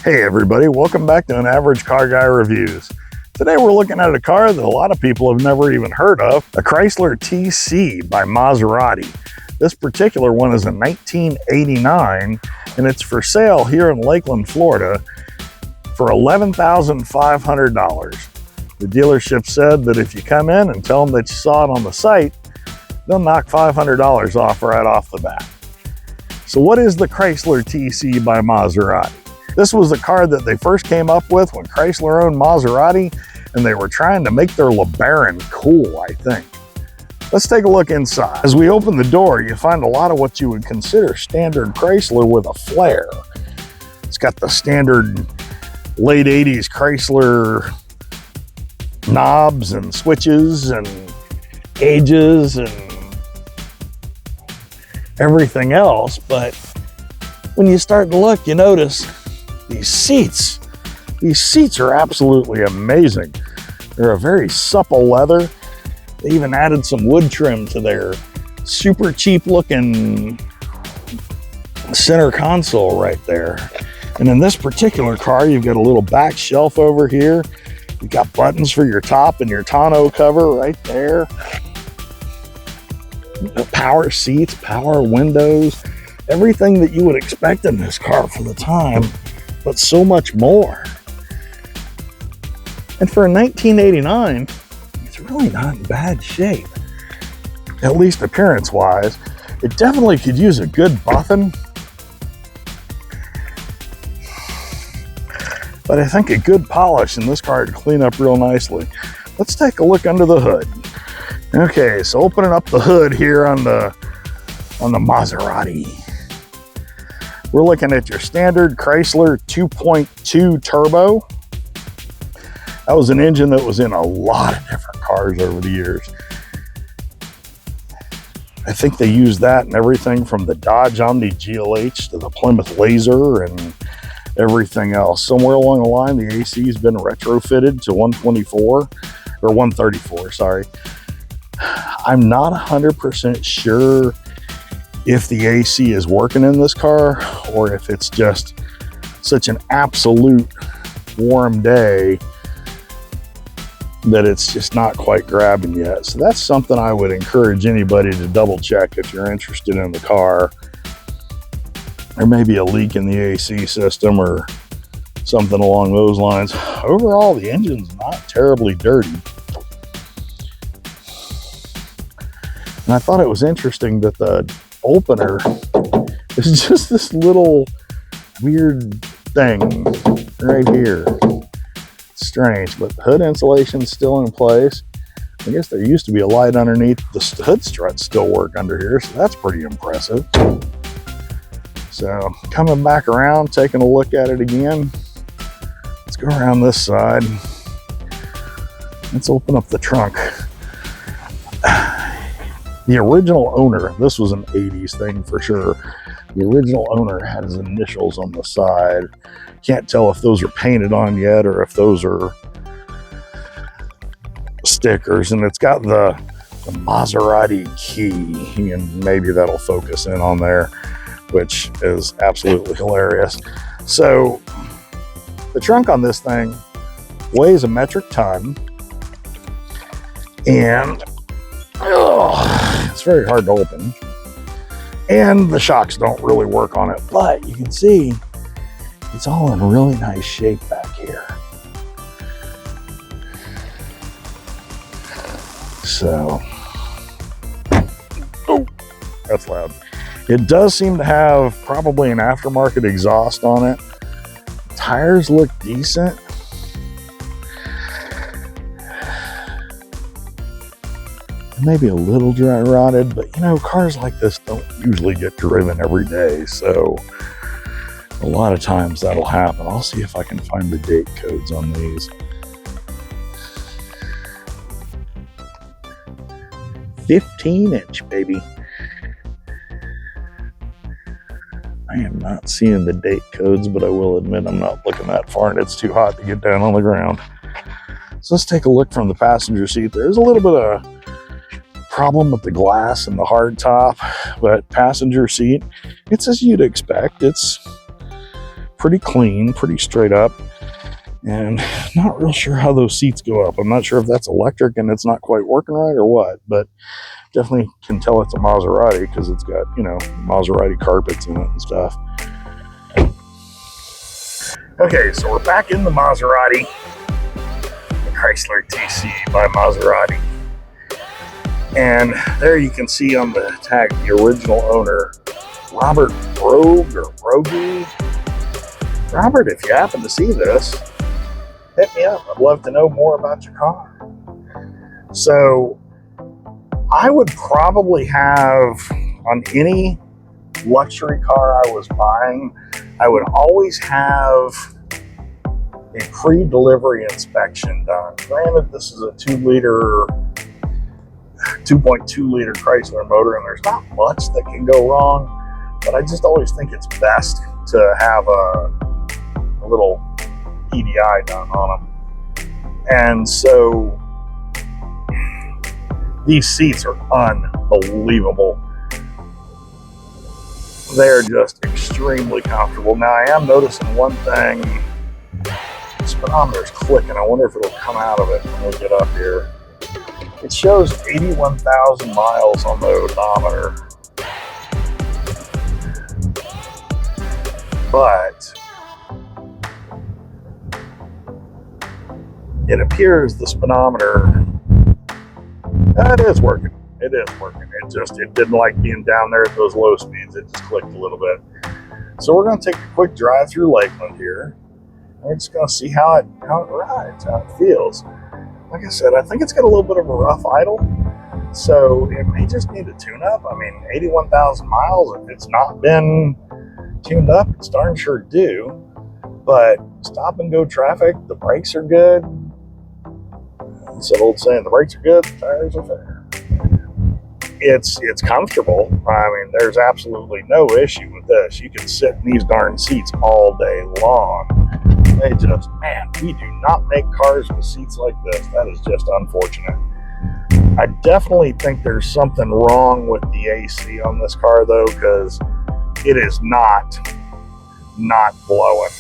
Hey everybody, welcome back to An Average Car Guy Reviews. Today we're looking at a car that a lot of people have never even heard of, a Chrysler TC by Maserati. This particular one is a 1989 and it's for sale here in Lakeland, Florida for $11,500. The dealership said that if you come in and tell them that you saw it on the site, they'll knock $500 off right off the bat. So what is the Chrysler TC by Maserati? This was the car that they first came up with when Chrysler owned Maserati, and they were trying to make their LeBaron cool, I think. Let's take a look inside. As we open the door, you find a lot of what you would consider standard Chrysler with a flair. It's got the standard late 80s Chrysler knobs and switches and gauges and everything else, but when you start to look, you notice these seats are absolutely amazing. They're a very supple leather. They even added some wood trim to their super cheap looking center console right there. And in this particular car, you've got a little back shelf over here. You've got buttons for your top and your tonneau cover right there. Power seats, power windows, everything that you would expect in this car for the time, but so much more. And for a 1989, it's really not in bad shape, at least appearance wise. It definitely could use a good buffing, but I think a good polish in this car to clean up real nicely. Let's take a look under the hood. Okay, so opening up the hood here on the Maserati. We're looking at your standard Chrysler 2.2 turbo. That was an engine that was in a lot of different cars over the years. I think they used that in everything from the Dodge Omni GLH to the Plymouth Laser and everything else. Somewhere along the line, the AC has been retrofitted to 124 or 134, sorry. I'm not 100% sure if the AC is working in this car or if it's just such an absolute warm day that it's just not quite grabbing yet. So that's something I would encourage anybody to double check if you're interested in the car. There may be a leak in the AC system or something along those lines. Overall, the engine's not terribly dirty. And I thought it was interesting that the opener is just this little weird thing right here. It's strange, but the hood insulation's still in place. I guess there used to be a light underneath. The hood struts still work under here, so that's pretty impressive. So coming back around, taking a look at it again. Let's go around this side. Let's open up the trunk. The original owner, this was an 80s thing for sure. The original owner had his initials on the side. Can't tell if those are painted on yet or if those are stickers. And it's got the Maserati key, and maybe that'll focus in on there, which is absolutely hilarious. So the trunk on this thing weighs a metric ton, and it's very hard to open, and the shocks don't really work on it, but you can see it's all in really nice shape back here. So, oh, that's loud. It does seem to have probably an aftermarket exhaust on it. Tires look decent. Maybe a little dry rotted, but you know, cars like this don't usually get driven every day, so a lot of times that'll happen. I'll see if I can find the date codes on these. 15-inch, baby. I am not seeing the date codes, but I will admit I'm not looking that far and it's too hot to get down on the ground. So let's take a look from the passenger seat. There's a little bit of problem with the glass and the hard top, but passenger seat, it's as you'd expect. It's pretty clean, pretty straight up, and not real sure how those seats go up. I'm not sure if that's electric and it's not quite working right or what, but definitely can tell it's a Maserati because it's got, you know, Maserati carpets in it and stuff. Okay, so we're back in the Maserati, the Chrysler TC by Maserati. And there you can see on the tag the original owner, Robert Brogue or Brogy. Robert, if you happen to see this, hit me up. I'd love to know more about your car. So I would probably have, on any luxury car I was buying, I would always have a pre-delivery inspection done. Granted, this is a 2.2 liter Chrysler motor, and there's not much that can go wrong, but I just always think it's best to have a little PDI done on them. And so these seats are unbelievable. They're just extremely comfortable. Now I am noticing one thing, the speedometer's clicking. I wonder if it'll come out of it when we get up here. It shows 81,000 miles on the odometer, but it appears the speedometer, it is working. It is working. It didn't like being down there at those low speeds. It just clicked a little bit. So we're going to take a quick drive through Lakeland here. We're just going to see how it rides, how it feels. Like I said, I think it's got a little bit of a rough idle, so it may just need a tune-up. I mean, 81,000 miles, if it's not been tuned up, it's darn sure due. But stop-and-go traffic, the brakes are good. It's an old saying, the brakes are good, the tires are fair. It's comfortable. I mean, there's absolutely no issue with this. You can sit in these darn seats all day long. They just, man, we do not make cars with seats like this. That is just unfortunate. I definitely think there's something wrong with the AC on this car, though, because it is not blowing.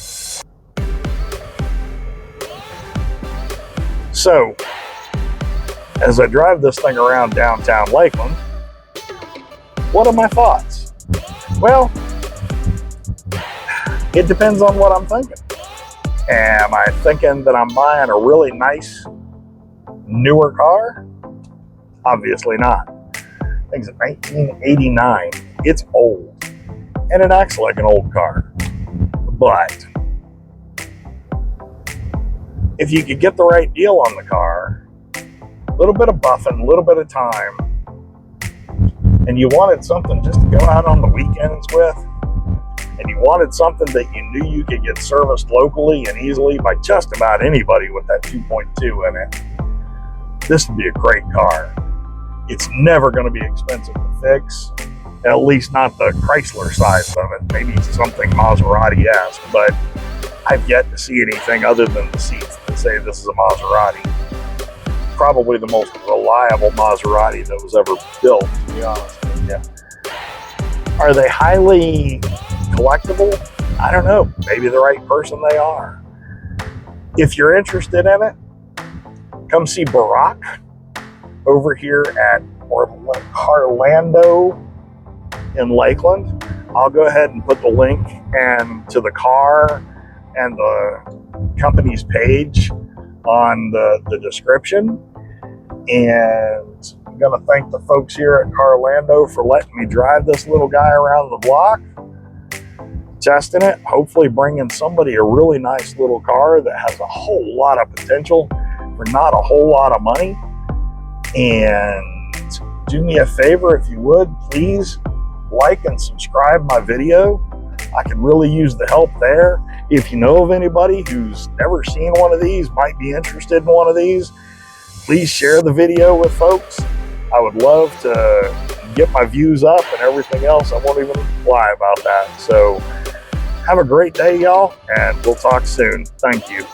So, as I drive this thing around downtown Lakeland, what are my thoughts? Well, it depends on what I'm thinking. Am I thinking that I'm buying a really nice, newer car? Obviously not. I think it's 1989. It's old. And it acts like an old car. But if you could get the right deal on the car, a little bit of buffing, a little bit of time, and you wanted something just to go out on the weekends with, and you wanted something that you knew you could get serviced locally and easily by just about anybody with that 2.2 in it, this would be a great car. It's never going to be expensive to fix, at least not the Chrysler size of it, maybe something Maserati-esque, but I've yet to see anything other than the seats that say this is a Maserati. Probably the most reliable Maserati that was ever built, to be honest with you. Are they highly collectible? I don't know. Maybe the right person they are. If you're interested in it, come see Barack over here at Carlando in Lakeland. I'll go ahead and put the link to the car and the company's page on the description. And I'm going to thank the folks here at Carlando for letting me drive this little guy around the block, testing it, hopefully bringing somebody a really nice little car that has a whole lot of potential for not a whole lot of money. And do me a favor, if you would, please like and subscribe my video. I could really use the help there. If you know of anybody who's never seen one of these, might be interested in one of these, please share the video with folks. I would love to get my views up and everything else. I won't even lie about that. So have a great day, y'all, and we'll talk soon. Thank you.